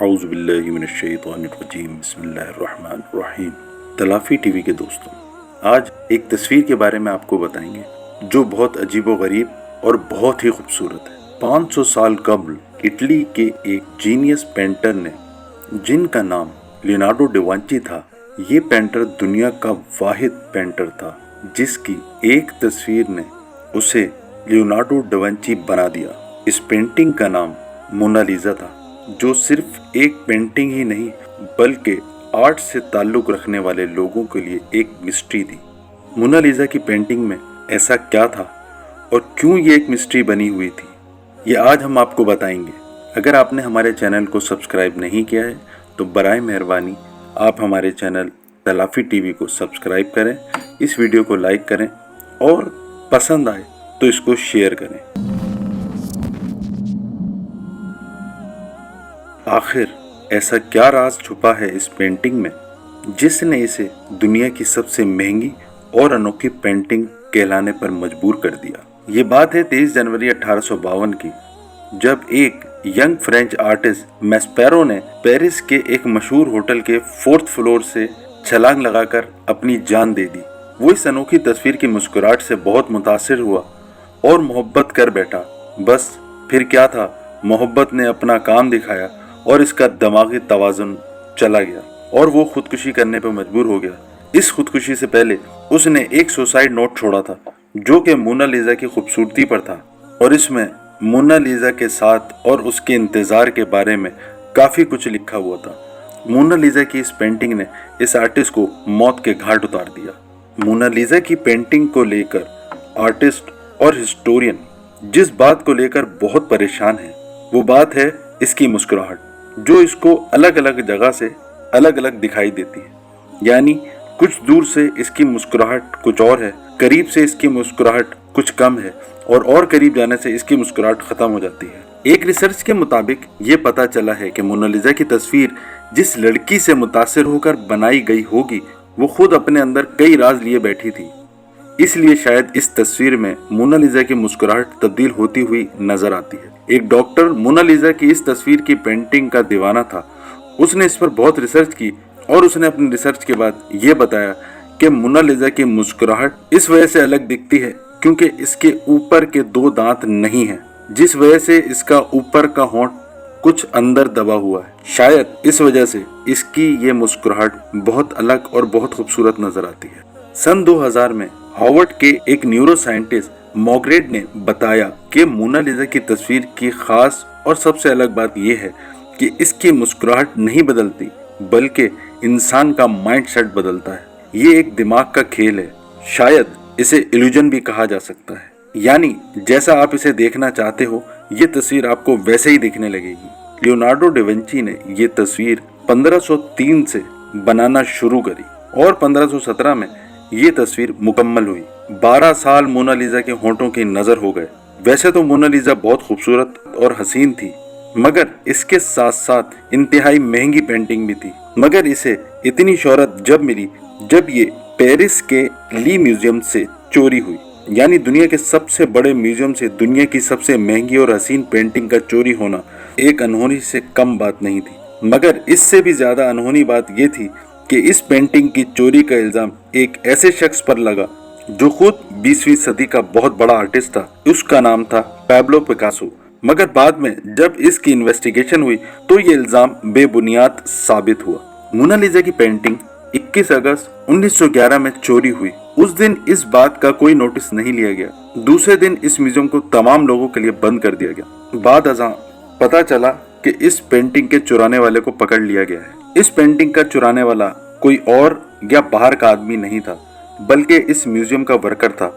اعوذ باللہ من الشیطان الرجیم بسم اللہ الرحمن الرحیم۔ تلافی ٹی وی کے دوستوں، آج ایک تصویر کے بارے میں آپ کو بتائیں گے جو بہت عجیب و غریب اور بہت ہی خوبصورت ہے۔ 500 سال قبل اٹلی کے ایک جینیس پینٹر نے، جن کا نام لیونارڈو ڈاونچی تھا، یہ پینٹر دنیا کا واحد پینٹر تھا جس کی ایک تصویر نے اسے لیونارڈو ڈاونچی بنا دیا۔ اس پینٹنگ کا نام مونالیزا تھا، جو صرف ایک پینٹنگ ہی نہیں بلکہ آرٹ سے تعلق رکھنے والے لوگوں کے لیے ایک مسٹری تھی۔ مونالیزا کی پینٹنگ میں ایسا کیا تھا اور کیوں یہ ایک مسٹری بنی ہوئی تھی، یہ آج ہم آپ کو بتائیں گے۔ اگر آپ نے ہمارے چینل کو سبسکرائب نہیں کیا ہے تو برائے مہربانی آپ ہمارے چینل تلافی ٹی وی کو سبسکرائب کریں، اس ویڈیو کو لائک کریں اور پسند آئے تو اس کو شیئر کریں۔ آخر ایسا کیا راز چھپا ہے اس پینٹنگ میں جس نے اسے دنیا کی سب سے مہنگی اور انوکھی پینٹنگ کہلانے پر مجبور کر دیا؟ یہ بات ہے 23 جنوری 1852 کی، جب ایک ینگ فرینچ آرٹسٹ میسپیرو نے پیرس کے ایک مشہور ہوٹل کے 4تھ فلور سے چھلانگ لگا کر اپنی جان دے دی۔ وہ اس انوکھی تصویر کی مسکراہٹ سے بہت متاثر ہوا اور محبت کر بیٹھا۔ بس پھر کیا تھا، محبت نے اپنا کام دکھایا اور اس کا دماغی توازن چلا گیا اور وہ خودکشی کرنے پر مجبور ہو گیا۔ اس خودکشی سے پہلے اس نے ایک سوسائڈ نوٹ چھوڑا تھا جو کہ مونالیزا کی خوبصورتی پر تھا، اور اس میں مونالیزا کے ساتھ اور اس کے انتظار کے بارے میں کافی کچھ لکھا ہوا تھا۔ مونالیزا کی اس پینٹنگ نے اس آرٹسٹ کو موت کے گھاٹ اتار دیا۔ مونالیزا کی پینٹنگ کو لے کر آرٹسٹ اور ہسٹورین جس بات کو لے کر بہت پریشان ہیں، وہ بات ہے اس کی مسکراہٹ، جو اس کو الگ الگ جگہ سے الگ الگ دکھائی دیتی ہے۔ یعنی کچھ دور سے اس کی مسکراہٹ کچھ اور ہے، قریب سے اس کی مسکراہٹ کچھ کم ہے، اور قریب جانے سے اس کی مسکراہٹ ختم ہو جاتی ہے۔ ایک ریسرچ کے مطابق یہ پتا چلا ہے کہ مونالیزا کی تصویر جس لڑکی سے متاثر ہو کر بنائی گئی ہوگی، وہ خود اپنے اندر کئی راز لیے بیٹھی تھی، اس لیے شاید اس تصویر میں مونالیزا کی مسکراہٹ تبدیل ہوتی ہوئی نظر آتی ہے۔ ایک ڈاکٹر مونالیزا کی اس تصویر کی پینٹنگ کا دیوانہ تھا۔ اس نے اس پر بہت ریسرچ کی اور اس نے اپنی ریسرچ کے بعد یہ بتایا کہ مونالیزا کی مسکراہٹ اس وجہ سے الگ دکھتی ہے کیونکہ اس کے اوپر کے 2 دانت نہیں ہیں، جس وجہ سے اس کا اوپر کا ہونٹ کچھ اندر دبا ہوا ہے۔ شاید اس وجہ سے اس کی یہ مسکراہٹ بہت الگ اور بہت خوبصورت نظر آتی ہے۔ سن 2000 میں ہارورڈ کے ایک نیورو سائنٹسٹ موگریڈ نے بتایا کہ مونالیزا کی تصویر کی خاص اور سب سے الگ بات یہ ہے کہ اس کی مسکراہٹ نہیں بدلتی بلکہ انسان کا مائنڈ سیٹ بدلتا ہے۔ یہ ایک دماغ کا کھیل ہے، شاید اسے ایلیوژن بھی کہا جا سکتا ہے۔ یعنی جیسا آپ اسے دیکھنا چاہتے ہو یہ تصویر آپ کو ویسے ہی دکھنے لگے گی۔ لیونارڈو ڈاونچی نے یہ تصویر 1503 سے بنانا شروع کری اور 1517 میں یہ تصویر مکمل ہوئی۔ 12 سال مونالیزا کے ہونٹوں کی نظر ہو گئے۔ ویسے تو مونالیزا بہت خوبصورت اور حسین تھی، مگر اس کے ساتھ ساتھ انتہائی مہنگی پینٹنگ بھی تھی۔ مگر اسے اتنی شہرت جب ملی جب یہ پیرس کے لی میوزیم سے چوری ہوئی۔ یعنی دنیا کے سب سے بڑے میوزیم سے دنیا کی سب سے مہنگی اور حسین پینٹنگ کا چوری ہونا ایک انہونی سے کم بات نہیں تھی۔ مگر اس سے بھی زیادہ انہونی بات یہ تھی کہ اس پینٹنگ کی چوری کا الزام ایک ایسے شخص پر لگا جو خود 20ویں صدی کا بہت بڑا آرٹسٹ تھا۔ اس کا نام تھا پیبلو پکاسو۔ مگر بعد میں جب اس کی انویسٹیگیشن ہوئی تو یہ الزام بے بنیاد ثابت ہوا۔ مونالیزا کی پینٹنگ 21 اگست 1911 میں چوری ہوئی۔ اس دن اس بات کا کوئی نوٹس نہیں لیا گیا۔ دوسرے دن اس میوزیم کو تمام لوگوں کے لیے بند کر دیا گیا۔ بعد ازاں پتا چلا کہ اس پینٹنگ کے چرانے والے کو پکڑ لیا گیا ہے۔ اس پینٹنگ کا چرانے والا کوئی اور یا باہر کا آدمی نہیں تھا بلکہ اس میوزیم کا ورکر تھا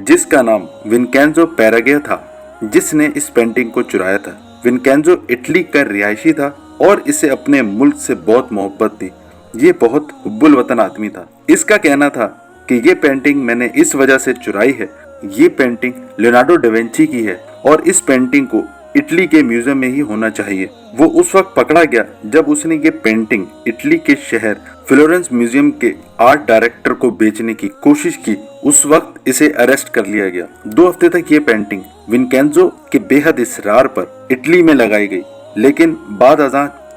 جس کا نام ونکینزو پیراگیا تھا، جس نے اس پینٹنگ کو چرایا تھا۔ ونکینزو اٹلی کا رہائشی تھا اور اسے اپنے ملک سے بہت محبت تھی۔ یہ بہت حب الوطن آدمی تھا۔ اس کا کہنا تھا کہ یہ پینٹنگ میں نے اس وجہ سے چرائی ہے، یہ پینٹنگ لیونارڈو ڈاونچی کی ہے اور اس پینٹنگ کو اٹلی کے میوزیم میں ہی ہونا چاہیے۔ وہ اس وقت پکڑا گیا جب اس نے یہ پینٹنگ اٹلی کے شہر فلورنس میوزیم کے آرٹ ڈائریکٹر کو بیچنے کی کوشش کی۔ اس وقت اسے اریسٹ کر لیا گیا۔ 2 ہفتے تک یہ پینٹنگ ونکینزو کے بے حد اصرار پر اٹلی میں لگائی گئی، لیکن بعد ازاں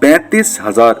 35,000